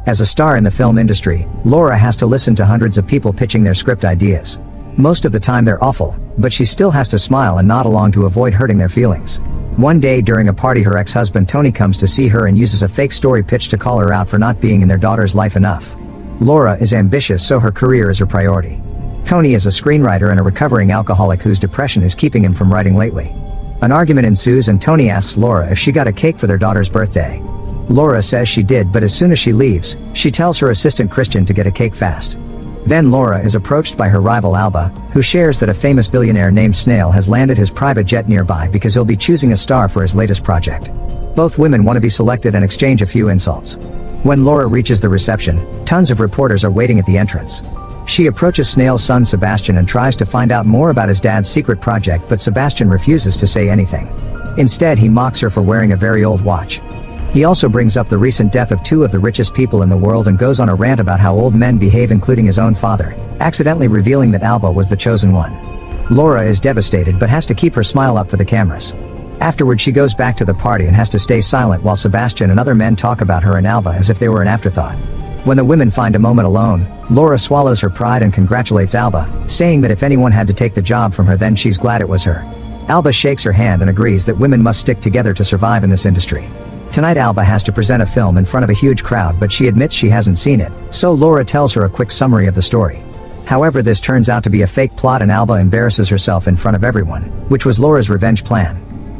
As a star in the film industry, Laura has to listen to hundreds of people pitching their script ideas. Most of the time they're awful, but she still has to smile and nod along to avoid hurting their feelings. One day during a party, her ex-husband Tony comes to see her and uses a fake story pitch to call her out for not being in their daughter's life enough. Laura is ambitious, so her career is her priority. Tony is a screenwriter and a recovering alcoholic whose depression is keeping him from writing lately. An argument ensues and Tony asks Laura if she got a cake for their daughter's birthday. Laura says she did, but as soon as she leaves, she tells her assistant Christian to get a cake fast. Then Laura is approached by her rival Alba, who shares that a famous billionaire named Snail has landed his private jet nearby because he'll be choosing a star for his latest project. Both women want to be selected and exchange a few insults. When Laura reaches the reception, tons of reporters are waiting at the entrance. She approaches Snail's son Sebastian and tries to find out more about his dad's secret project, but Sebastian refuses to say anything. Instead, he mocks her for wearing a very old watch. He also brings up the recent death of two of the richest people in the world and goes on a rant about how old men behave, including his own father, accidentally revealing that Alba was the chosen one. Laura is devastated but has to keep her smile up for the cameras. Afterward, she goes back to the party and has to stay silent while Sebastian and other men talk about her and Alba as if they were an afterthought. When the women find a moment alone, Laura swallows her pride and congratulates Alba, saying that if anyone had to take the job from her, then she's glad it was her. Alba shakes her hand and agrees that women must stick together to survive in this industry. Tonight Alba has to present a film in front of a huge crowd, but she admits she hasn't seen it, so Laura tells her a quick summary of the story. However, this turns out to be a fake plot and Alba embarrasses herself in front of everyone, which was Laura's revenge plan.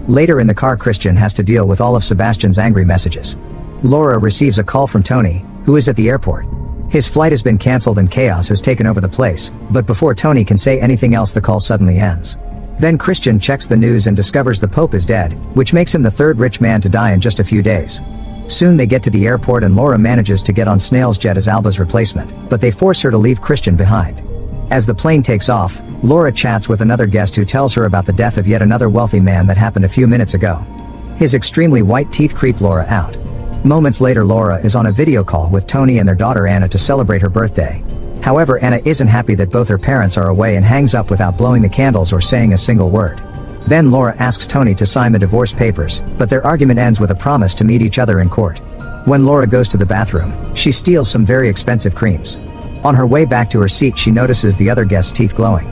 Later in the car, Christian has to deal with all of Sebastian's angry messages. Laura receives a call from Tony, who is at the airport. His flight has been cancelled and chaos has taken over the place, but before Tony can say anything else, the call suddenly ends. Then Christian checks the news and discovers the Pope is dead, which makes him the third rich man to die in just a few days. Soon they get to the airport and Laura manages to get on Snail's jet as Alba's replacement, but they force her to leave Christian behind. As the plane takes off, Laura chats with another guest who tells her about the death of yet another wealthy man that happened a few minutes ago. His extremely white teeth creep Laura out. Moments later, Laura is on a video call with Tony and their daughter Anna to celebrate her birthday. However, Anna isn't happy that both her parents are away and hangs up without blowing the candles or saying a single word. Then Laura asks Tony to sign the divorce papers, but their argument ends with a promise to meet each other in court. When Laura goes to the bathroom, she steals some very expensive creams. On her way back to her seat, she notices the other guest's teeth glowing.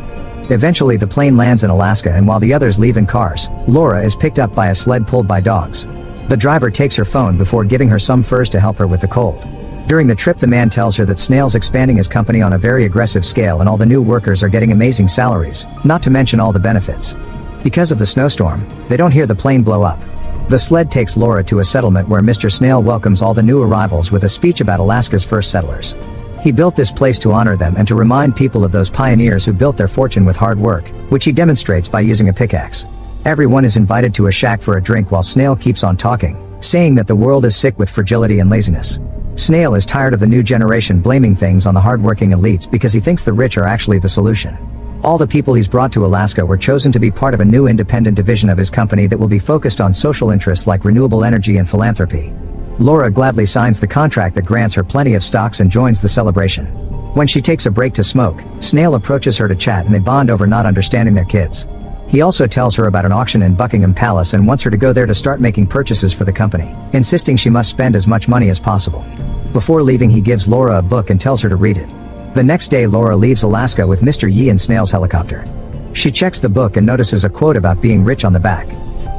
Eventually the plane lands in Alaska, and while the others leave in cars, Laura is picked up by a sled pulled by dogs. The driver takes her phone before giving her some furs to help her with the cold. During the trip, the man tells her that Snail's expanding his company on a very aggressive scale and all the new workers are getting amazing salaries, not to mention all the benefits. Because of the snowstorm, they don't hear the plane blow up. The sled takes Laura to a settlement where Mr. Snail welcomes all the new arrivals with a speech about Alaska's first settlers. He built this place to honor them and to remind people of those pioneers who built their fortune with hard work, which he demonstrates by using a pickaxe. Everyone is invited to a shack for a drink while Snail keeps on talking, saying that the world is sick with fragility and laziness. Snail is tired of the new generation blaming things on the hardworking elites because he thinks the rich are actually the solution. All the people he's brought to Alaska were chosen to be part of a new independent division of his company that will be focused on social interests like renewable energy and philanthropy. Laura gladly signs the contract that grants her plenty of stocks and joins the celebration. When she takes a break to smoke, Snail approaches her to chat and they bond over not understanding their kids. He also tells her about an auction in Buckingham Palace and wants her to go there to start making purchases for the company, insisting she must spend as much money as possible. Before leaving, he gives Laura a book and tells her to read it. The next day, Laura leaves Alaska with Mr. Yi in Snail's helicopter. She checks the book and notices a quote about being rich on the back.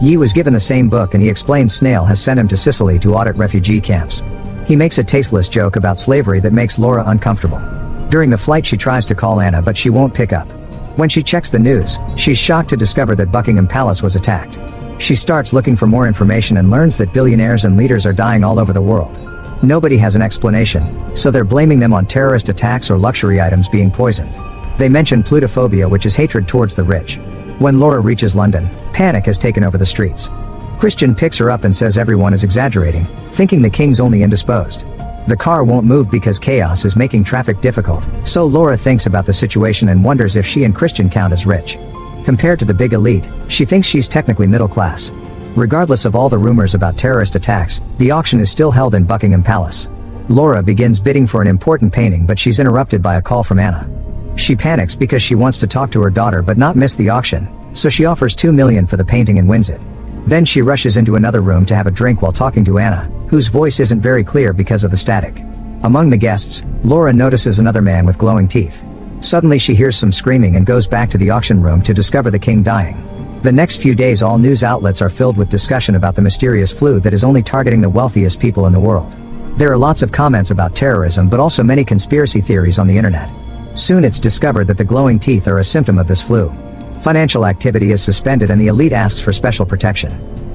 Yi was given the same book and he explains Snail has sent him to Sicily to audit refugee camps. He makes a tasteless joke about slavery that makes Laura uncomfortable. During the flight, she tries to call Anna but she won't pick up. When she checks the news, she's shocked to discover that Buckingham Palace was attacked. She starts looking for more information and learns that billionaires and leaders are dying all over the world. Nobody has an explanation, so they're blaming them on terrorist attacks or luxury items being poisoned. They mention plutophobia, which is hatred towards the rich. When Laura reaches London, panic has taken over the streets. Christian picks her up and says everyone is exaggerating, thinking the king's only indisposed. The car won't move because chaos is making traffic difficult, so Laura thinks about the situation and wonders if she and Christian count as rich. Compared to the big elite, she thinks she's technically middle class. Regardless of all the rumors about terrorist attacks, the auction is still held in Buckingham Palace. Laura begins bidding for an important painting, but she's interrupted by a call from Anna. She panics because she wants to talk to her daughter but not miss the auction, so she offers $2 million for the painting and wins it. Then she rushes into another room to have a drink while talking to Anna, whose voice isn't very clear because of the static. Among the guests, Laura notices another man with glowing teeth. Suddenly she hears some screaming and goes back to the auction room to discover the king dying. The next few days all news outlets are filled with discussion about the mysterious flu that is only targeting the wealthiest people in the world. There are lots of comments about terrorism but also many conspiracy theories on the internet. Soon it's discovered that the glowing teeth are a symptom of this flu. Financial activity is suspended and the elite asks for special protection.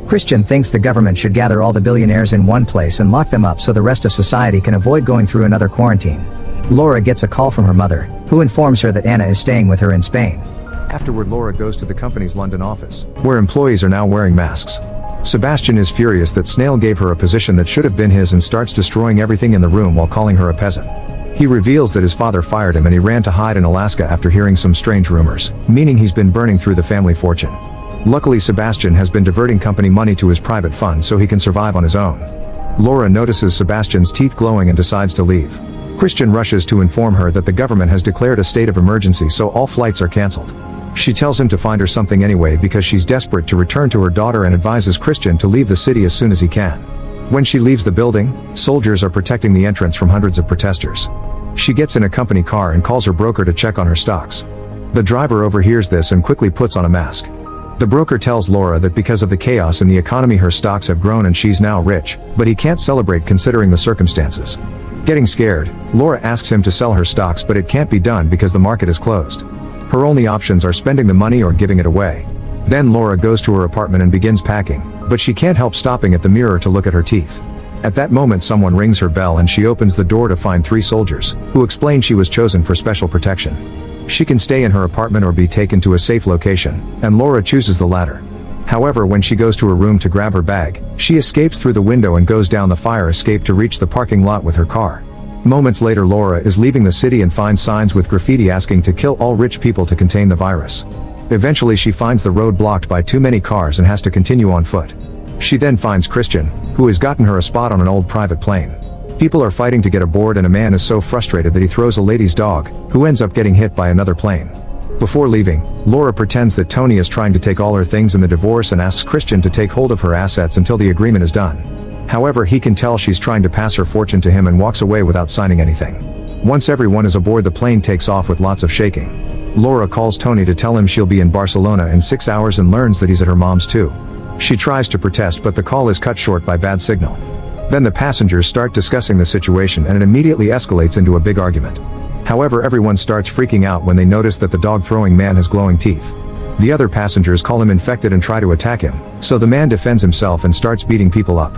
Christian thinks the government should gather all the billionaires in one place and lock them up so the rest of society can avoid going through another quarantine. Laura gets a call from her mother, who informs her that Anna is staying with her in Spain. Afterward, Laura goes to the company's London office, where employees are now wearing masks. Sebastian is furious that Snail gave her a position that should have been his and starts destroying everything in the room while calling her a peasant. He reveals that his father fired him and he ran to hide in Alaska after hearing some strange rumors, meaning he's been burning through the family fortune. Luckily, Sebastian has been diverting company money to his private fund so he can survive on his own. Laura notices Sebastian's teeth glowing and decides to leave. Christian rushes to inform her that the government has declared a state of emergency so all flights are cancelled. She tells him to find her something anyway because she's desperate to return to her daughter and advises Christian to leave the city as soon as he can. When she leaves the building, soldiers are protecting the entrance from hundreds of protesters. She gets in a company car and calls her broker to check on her stocks. The driver overhears this and quickly puts on a mask. The broker tells Laura that because of the chaos in the economy her stocks have grown and she's now rich, but he can't celebrate considering the circumstances. Getting scared, Laura asks him to sell her stocks but it can't be done because the market is closed. Her only options are spending the money or giving it away. Then Laura goes to her apartment and begins packing, but she can't help stopping at the mirror to look at her teeth. At that moment someone rings her bell and she opens the door to find 3 soldiers, who explain she was chosen for special protection. She can stay in her apartment or be taken to a safe location, and Laura chooses the latter. However, when she goes to her room to grab her bag, she escapes through the window and goes down the fire escape to reach the parking lot with her car. Moments later Laura is leaving the city and finds signs with graffiti asking to kill all rich people to contain the virus. Eventually she finds the road blocked by too many cars and has to continue on foot. She then finds Christian, who has gotten her a spot on an old private plane. People are fighting to get aboard and a man is so frustrated that he throws a lady's dog, who ends up getting hit by another plane. Before leaving, Laura pretends that Tony is trying to take all her things in the divorce and asks Christian to take hold of her assets until the agreement is done. However, he can tell she's trying to pass her fortune to him and walks away without signing anything. Once everyone is aboard, the plane takes off with lots of shaking. Laura calls Tony to tell him she'll be in Barcelona in 6 hours and learns that he's at her mom's too. She tries to protest but the call is cut short by bad signal. Then the passengers start discussing the situation and it immediately escalates into a big argument. However, everyone starts freaking out when they notice that the dog-throwing man has glowing teeth. The other passengers call him infected and try to attack him, so the man defends himself and starts beating people up.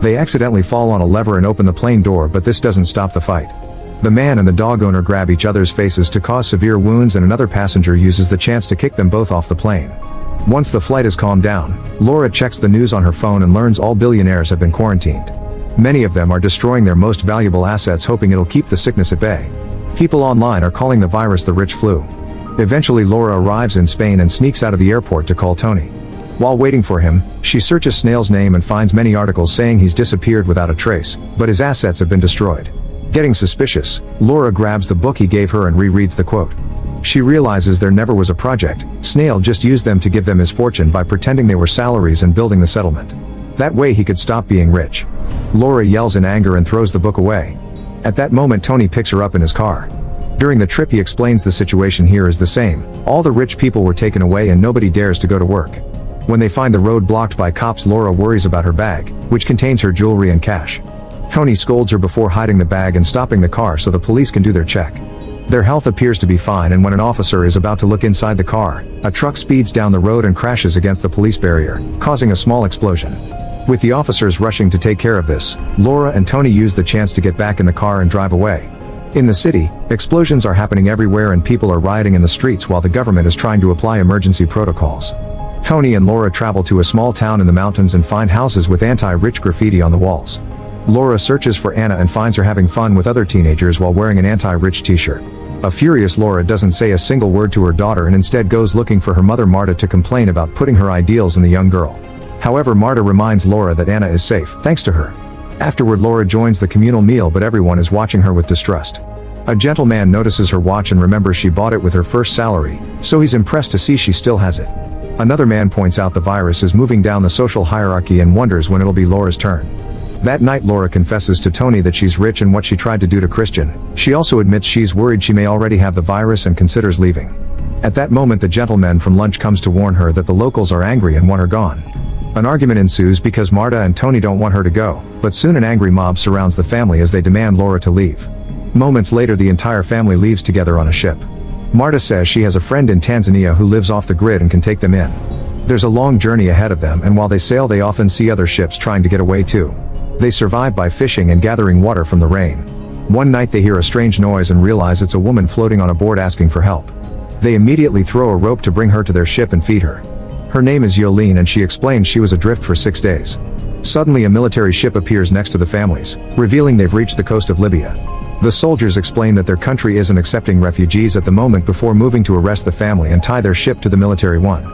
They accidentally fall on a lever and open the plane door, but this doesn't stop the fight. The man and the dog owner grab each other's faces to cause severe wounds and another passenger uses the chance to kick them both off the plane. Once the flight has calmed down, Laura checks the news on her phone and learns all billionaires have been quarantined. Many of them are destroying their most valuable assets hoping it'll keep the sickness at bay. People online are calling the virus the rich flu. Eventually Laura arrives in Spain and sneaks out of the airport to call Tony. While waiting for him, she searches Snail's name and finds many articles saying he's disappeared without a trace, but his assets have been destroyed. Getting suspicious, Laura grabs the book he gave her and rereads the quote. She realizes there never was a project, Snail just used them to give them his fortune by pretending they were salaries and building the settlement. That way he could stop being rich. Laura yells in anger and throws the book away. At that moment Tony picks her up in his car. During the trip he explains the situation here is the same, all the rich people were taken away and nobody dares to go to work. When they find the road blocked by cops, Laura worries about her bag, which contains her jewelry and cash. Tony scolds her before hiding the bag and stopping the car so the police can do their check. Their health appears to be fine, and when an officer is about to look inside the car, a truck speeds down the road and crashes against the police barrier, causing a small explosion. With the officers rushing to take care of this, Laura and Tony use the chance to get back in the car and drive away. In the city, explosions are happening everywhere and people are rioting in the streets while the government is trying to apply emergency protocols. Tony and Laura travel to a small town in the mountains and find houses with anti-rich graffiti on the walls. Laura searches for Anna and finds her having fun with other teenagers while wearing an anti-rich t-shirt. A furious Laura doesn't say a single word to her daughter and instead goes looking for her mother Marta to complain about putting her ideals in the young girl. However, Marta reminds Laura that Anna is safe, thanks to her. Afterward, Laura joins the communal meal, but everyone is watching her with distrust. A gentleman notices her watch and remembers she bought it with her first salary, so he's impressed to see she still has it. Another man points out the virus is moving down the social hierarchy and wonders when it'll be Laura's turn. That night Laura confesses to Tony that she's rich and what she tried to do to Christian. She also admits she's worried she may already have the virus and considers leaving. At that moment the gentleman from lunch comes to warn her that the locals are angry and want her gone. An argument ensues because Marta and Tony don't want her to go, but soon an angry mob surrounds the family as they demand Laura to leave. Moments later the entire family leaves together on a ship. Marta says she has a friend in Tanzania who lives off the grid and can take them in. There's a long journey ahead of them, and while they sail they often see other ships trying to get away too. They survive by fishing and gathering water from the rain. One night they hear a strange noise and realize it's a woman floating on a board asking for help. They immediately throw a rope to bring her to their ship and feed her. Her name is Yolene and she explains she was adrift for 6 days. Suddenly a military ship appears next to the families, revealing they've reached the coast of Libya. The soldiers explain that their country isn't accepting refugees at the moment before moving to arrest the family and tie their ship to the military one.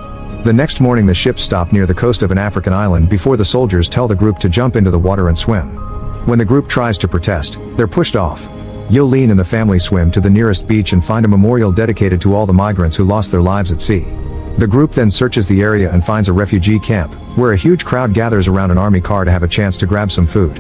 The next morning the ship stopped near the coast of an African island before the soldiers tell the group to jump into the water and swim. When the group tries to protest, they're pushed off. Yolene and the family swim to the nearest beach and find a memorial dedicated to all the migrants who lost their lives at sea. The group then searches the area and finds a refugee camp, where a huge crowd gathers around an army car to have a chance to grab some food.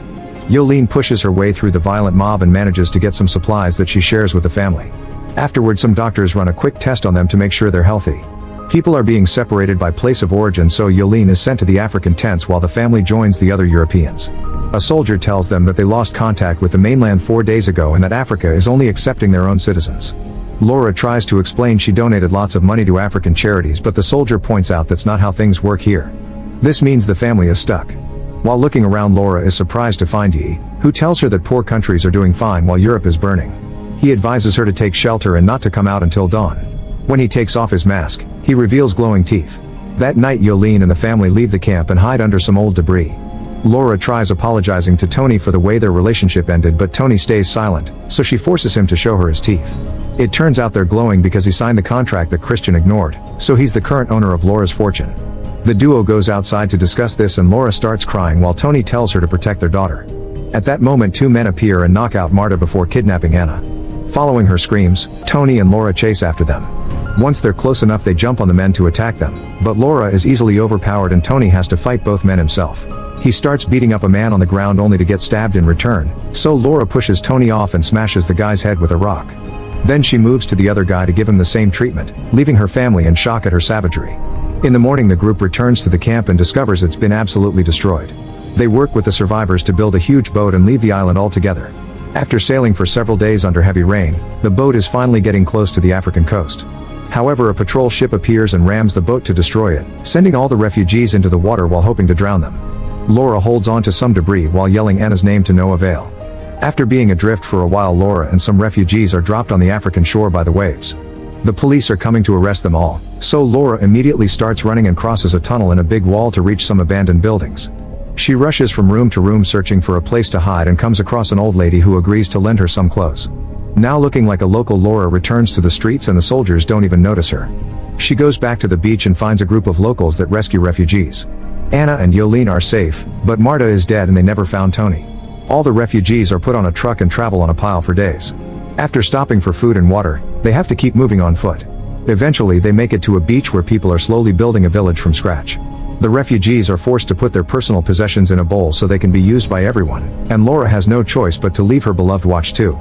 Yolene pushes her way through the violent mob and manages to get some supplies that she shares with the family. Afterwards some doctors run a quick test on them to make sure they're healthy. People are being separated by place of origin, so Yolene is sent to the African tents while the family joins the other Europeans. A soldier tells them that they lost contact with the mainland 4 days ago and that Africa is only accepting their own citizens. Laura tries to explain she donated lots of money to African charities, but the soldier points out that's not how things work here. This means the family is stuck. While looking around, Laura is surprised to find Yi, who tells her that poor countries are doing fine while Europe is burning. He advises her to take shelter and not to come out until dawn. When he takes off his mask, he reveals glowing teeth. That night Yolene and the family leave the camp and hide under some old debris. Laura tries apologizing to Tony for the way their relationship ended, but Tony stays silent, so she forces him to show her his teeth. It turns out they're glowing because he signed the contract that Christian ignored, so he's the current owner of Laura's fortune. The duo goes outside to discuss this and Laura starts crying while Tony tells her to protect their daughter. At that moment 2 men appear and knock out Marta before kidnapping Anna. Following her screams, Tony and Laura chase after them. Once they're close enough they jump on the men to attack them, but Laura is easily overpowered and Tony has to fight both men himself. He starts beating up a man on the ground only to get stabbed in return, so Laura pushes Tony off and smashes the guy's head with a rock. Then she moves to the other guy to give him the same treatment, leaving her family in shock at her savagery. In the morning the group returns to the camp and discovers it's been absolutely destroyed. They work with the survivors to build a huge boat and leave the island altogether. After sailing for several days under heavy rain, the boat is finally getting close to the African coast. However, a patrol ship appears and rams the boat to destroy it, sending all the refugees into the water while hoping to drown them. Laura holds on to some debris while yelling Anna's name to no avail. After being adrift for a while, Laura and some refugees are dropped on the African shore by the waves. The police are coming to arrest them all, so Laura immediately starts running and crosses a tunnel in a big wall to reach some abandoned buildings. She rushes from room to room searching for a place to hide and comes across an old lady who agrees to lend her some clothes. Now looking like a local, Laura returns to the streets and the soldiers don't even notice her. She goes back to the beach and finds a group of locals that rescue refugees. Anna and Yolene are safe, but Marta is dead and they never found Tony. All the refugees are put on a truck and travel on a pile for days. After stopping for food and water, they have to keep moving on foot. Eventually they make it to a beach where people are slowly building a village from scratch. The refugees are forced to put their personal possessions in a bowl so they can be used by everyone, and Laura has no choice but to leave her beloved watch too.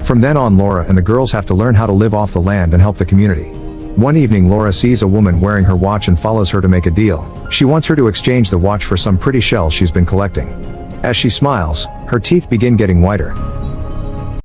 From then on Laura and the girls have to learn how to live off the land and help the community. One evening Laura sees a woman wearing her watch and follows her to make a deal. She wants her to exchange the watch for some pretty shells she's been collecting. As she smiles, her teeth begin getting whiter.